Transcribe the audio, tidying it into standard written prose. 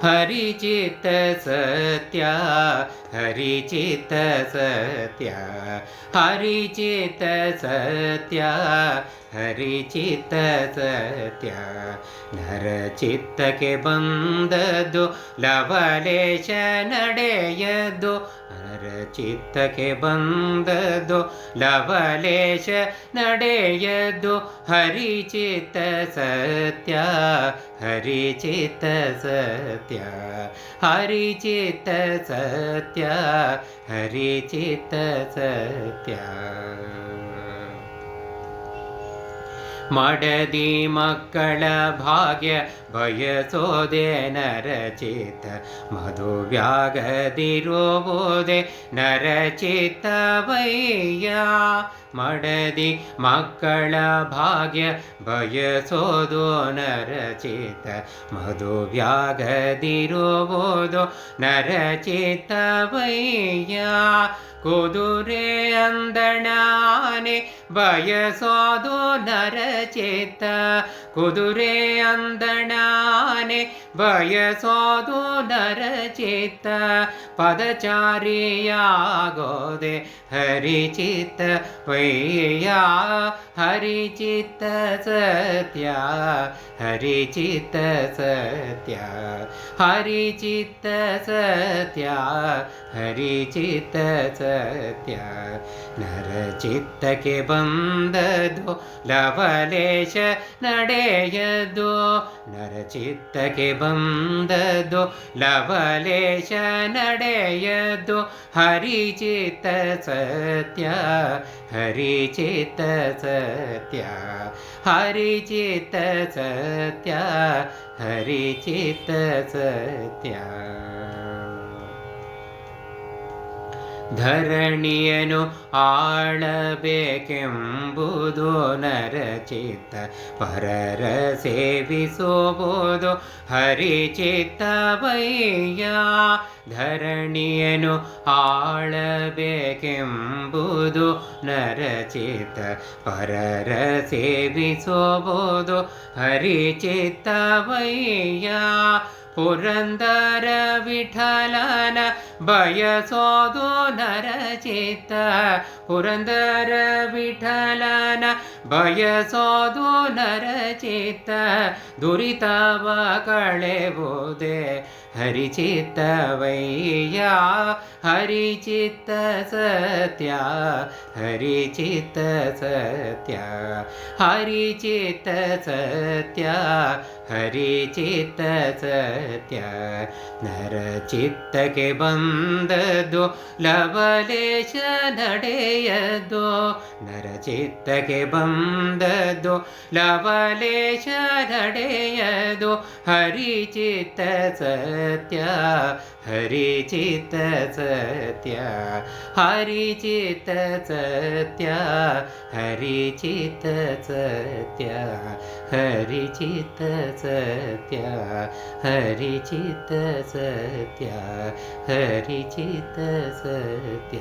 हरिचित सत्या हरिचित सत्या हरिचित सत्या हरिचित सत्या नरचित्तಕ್ಕೆ ಬಂದದ್ದು ಲವಲೇಶ ನಡೆಯದು ನರಚಿತ್ತಕ್ಕೆ ಬಂದದ್ದು ಲವಲೇಶ ನಡೆಯದು ಹರಿಚಿತ್ತ ಸತ್ಯ ಹರಿಚಿತ್ತ ಸತ್ಯ ಹರಿಚಿತ್ತ ಸತ್ಯ ಹರಿಚಿತ್ತ ಸತ್ಯ ಮಡದಿ ಮಕ್ಕಳ ಭಾಗ್ಯ ಬಯಸೋದೆ ನರಚಿತ್ತ ಮಧುವ್ಯಾಗದಿರುವುದೇ ನರಚಿತ್ತವಯ್ಯ ಮಡದಿ ಮಕ್ಕಳ ಭಾಗ್ಯ ಬಯಸೋದು ನರಚಿತ್ತ ಮಧುವ್ಯಾಗದಿರುವುದು ನರಚಿತ್ತವಯ್ಯ ಕುದುರೆ ಅಂದಣಾನೆ ಬಯಸೋದು ನರಚಿತ್ತ ಕುದುರೆ ಅಂದಣಾನೆ ಬಯಸೋದು ನರಚಿತ್ತ ಪದಚಾರಿಯಾಗೋದೆ ಹರಿಚಿತ್ತ ವಯ್ಯ ಹರಿಚಿತ್ತ ಸತ್ಯ ಹರಿಚಿತ್ತ ಸತ್ಯ ಹರಿಚಿತ್ತ ಸತ್ಯ ಹರಿಚಿತ್ತ ಸತ್ಯ ನರಚಿತ್ತಕ್ಕೆ ಬಂದದು ಲವಲೇಶ ನಡೆಯದು ನರಚಿತ್ತಕ್ಕೆ ಬಂದದು ಲವಲೇಶ ನಡೆಯದು ಹರಿಚಿತ್ತ ಸತ್ಯ ಹರಿಚಿತ್ತ ಸತ್ಯ ಹರಿಚಿತ್ತ ಸತ್ಯ ಹರಿಚಿತ್ತ ಸತ್ಯ ಧರಣಿಯನು ಆಳಬೇಕೆಂಬುದು ನರಚಿತ್ತ ಪರರ ಸೇವಿಸುವುದು ಹರಿಚಿತ್ತವಯ್ಯ ಧರಣಿಯನು ಆಳಬೇಕೆಂಬುದು ನರಚಿತ್ತ ಪರರ ಸೇವಿಸುವುದು ಹರಿಚಿತ್ತವಯ್ಯ ಪುರಂದರ ವಿಠಲನ ಬಯಸೋದು ನರಚಿತ್ತ ಪುರಂದರ ವಿಠಲನ ಬಯಸೋದು ನರಚಿತ್ತ ದುರಿತವ ಕಳೆವುದೇ ಹರಿಚಿತ್ತವಯ್ಯ ಹರಿಚಿತ್ತ ಸತ್ಯ ಹರಿಚಿತ್ತ ಸತ್ಯ ಹರಿಚಿತ್ತ ಸತ್ಯ ಹರಿಚಿತ್ತ ಸತ್ಯ ನರಚಿತ್ತಕ್ಕೆ ಬಂದದ್ದು ಲವಲೇಶ ನಡೆಯದು ನರಚಿತ್ತಕ್ಕೆ ಬಂದದ್ದು ಲವಲೇಶ ನಡೆಯದು ಹರಿಚಿತ್ತ ಸತ್ಯ ಹರಿಚಿತ್ತ ಸತ್ಯ ಹರಿಚಿತ್ತ ಸತ್ಯ ಹರಿಚಿತ್ತ ಸತ್ಯ ಹರಿಚಿತ್ತ ಸತ್ಯ ಹರಿಚಿತ್ತ ಸತ್ಯ ಹರಿಚಿತ್ತ ಸತ್ಯ